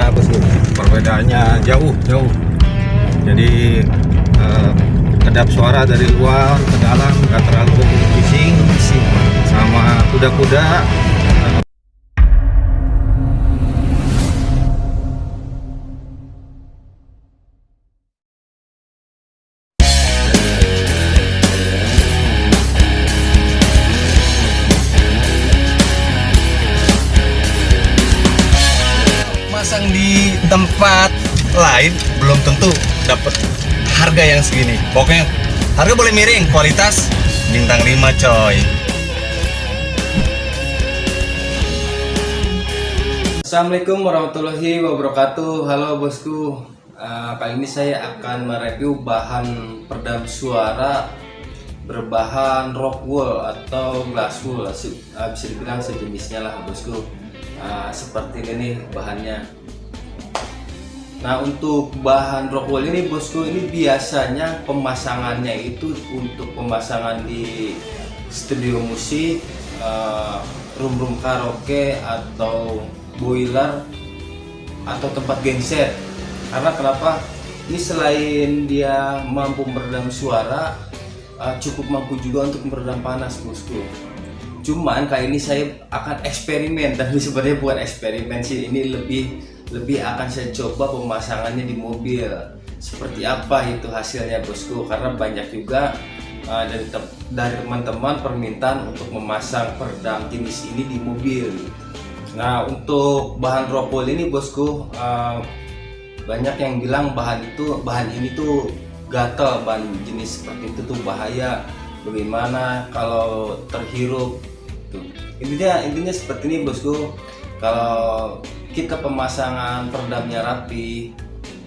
Nah, bosku, perbedaannya jauh. Jadi kedap suara dari luar ke dalam nggak terlalu bising sama kuda-kuda. Masang di tempat lain belum tentu dapat harga yang segini. Pokoknya harga boleh miring, kualitas bintang 5 coy. Assalamualaikum warahmatullahi wabarakatuh. Halo bosku. Kali ini saya akan mereview bahan peredam suara berbahan rock wool atau glass wool, bisa dibilang sejenisnya lah bosku. Seperti ini nih bahannya. Nah, untuk bahan rock wool ini bosku, ini biasanya pemasangannya itu untuk pemasangan di studio musik, room karaoke atau boiler atau tempat genset. Karena kenapa? Ini selain dia mampu meredam suara, cukup mampu juga untuk meredam panas bosku. Cuman kali ini saya akan eksperimen, tapi sebenarnya bukan eksperimen sih, ini lebih akan saya coba pemasangannya di mobil. Seperti apa itu hasilnya bosku, karena banyak juga dari teman-teman permintaan untuk memasang peredam jenis ini di mobil. Nah, untuk bahan rock wool ini bosku, banyak yang bilang bahan ini tuh gatal, bahan jenis seperti itu tuh bahaya. Bagaimana kalau terhirup? Intinya seperti ini bosku. Kalau kita pemasangan peredamnya rapi,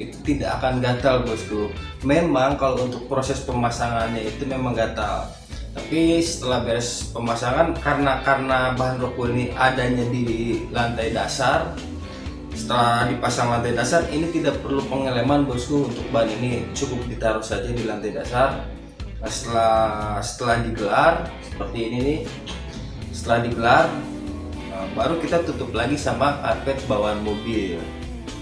itu tidak akan gatal bosku. Memang kalau untuk proses pemasangannya itu memang gatal, tapi setelah beres pemasangan, karena bahan rock wool ini adanya di lantai dasar, setelah dipasang lantai dasar ini tidak perlu pengeleman bosku. Untuk bahan ini cukup ditaruh saja di lantai dasar. Nah, setelah digelar seperti ini nih, setelah digelar baru kita tutup lagi sama karpet bawaan mobil.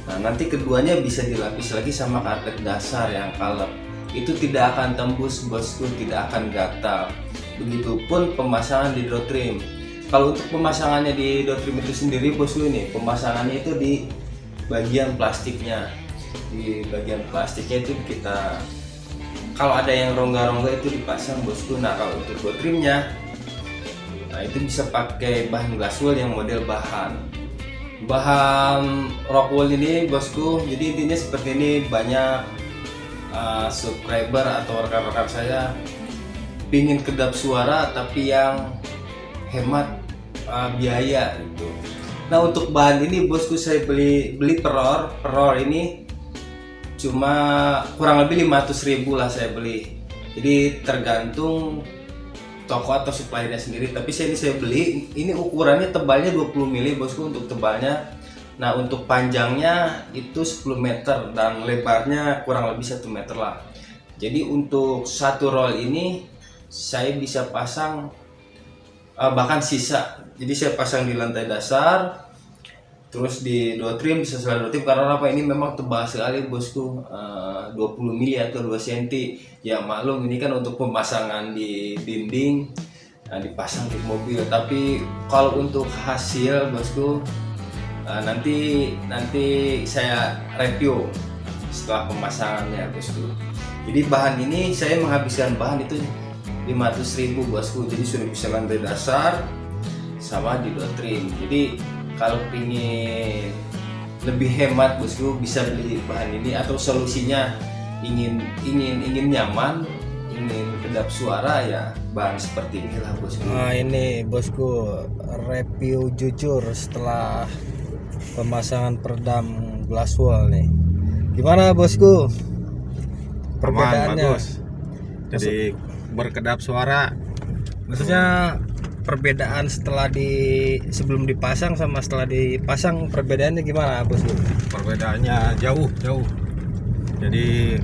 Nah, nanti keduanya bisa dilapis lagi sama karpet dasar yang kalep. Itu tidak akan tembus bosku, tidak akan gatal. Begitupun pemasangan di door trim. Kalau untuk pemasangannya di door trim itu sendiri bosku, ini pemasangannya itu di bagian plastiknya. Di bagian plastiknya itu kita, kalau ada yang rongga-rongga itu dipasang bosku. Nah, kalau untuk door trimnya, nah itu bisa pakai bahan glass wool yang model bahan rock wool ini bosku. Jadi intinya seperti ini. Banyak subscriber atau rekan-rekan saya pingin kedap suara tapi yang hemat biaya gitu. Nah, untuk bahan ini bosku, saya beli per roll ini cuma kurang lebih 500.000 lah saya beli. Jadi tergantung toko atau suppliernya sendiri, tapi saya beli ini ukurannya, tebalnya 20 mili bosku untuk tebalnya. Nah, untuk panjangnya itu 10 meter dan lebarnya kurang lebih 1 meter lah. Jadi untuk satu roll ini saya bisa pasang bahkan sisa. Jadi saya pasang di lantai dasar, terus di door trim bisa selalu door trim. Karena apa, ini memang tebal sekali bosku, 20 mili atau 2 cm. Ya maklum, ini kan untuk pemasangan di dinding, dipasang di mobil. Tapi kalau untuk hasil bosku, nanti saya review setelah pemasangannya bosku. Jadi bahan ini saya menghabiskan bahan itu 500.000 bosku. Jadi sudah bisa lantai dasar sama di door trim. Jadi kalau ingin lebih hemat bosku, bisa beli bahan ini. Atau solusinya ingin nyaman, ingin kedap suara, ya bahan seperti inilah bosku. Nah, ini bosku, review jujur setelah pemasangan peredam glass wool nih. Gimana bosku perbedaannya? Bagus. Jadi berkedap suara. Maksudnya perbedaan sebelum dipasang sama setelah dipasang, perbedaannya gimana bosku? Perbedaannya jauh. Jadi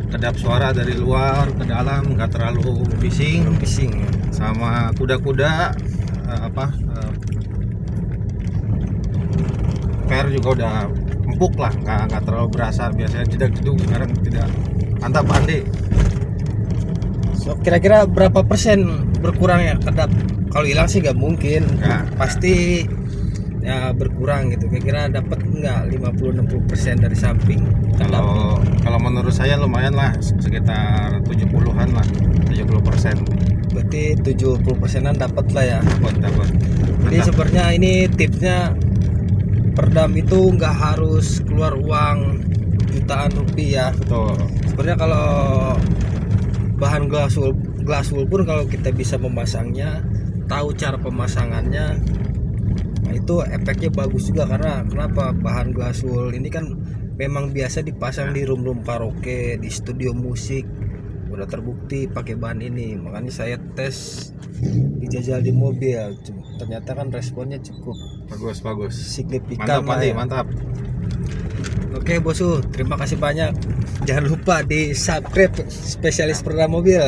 kedap suara dari luar ke dalam nggak terlalu bising sama kuda-kuda per juga udah empuk lah, nggak terlalu berasa. Biasanya tidak jeduk, sekarang tidak. Mantap Andi. So, kira-kira berapa persen berkurangnya kedap? Kalau hilang sih nggak mungkin, Nggak. pasti ya berkurang gitu. Kira-kira dapat nggak 50-60% dari samping kedap? Kalau menurut saya lumayan lah, sekitar 70-an lah, 70%. Berarti 70%-an dapat lah ya. Dapat. Jadi sebenarnya ini tipsnya, perdam itu nggak harus keluar uang jutaan rupiah. Betul. Sebenarnya kalau bahan glass wool pun kalau kita bisa memasangnya, tahu cara pemasangannya, nah itu efeknya bagus juga. Karena kenapa? Bahan glass wool ini kan memang biasa dipasang di room karaoke, di studio musik, udah terbukti pakai bahan ini. Makanya saya tes dijajal di mobil, ternyata kan responnya cukup Bagus. signifikan. Mantap Andi, lah ya. mantap. Oke Bosu, terima kasih banyak. Jangan lupa di subscribe spesialis perdam mobil.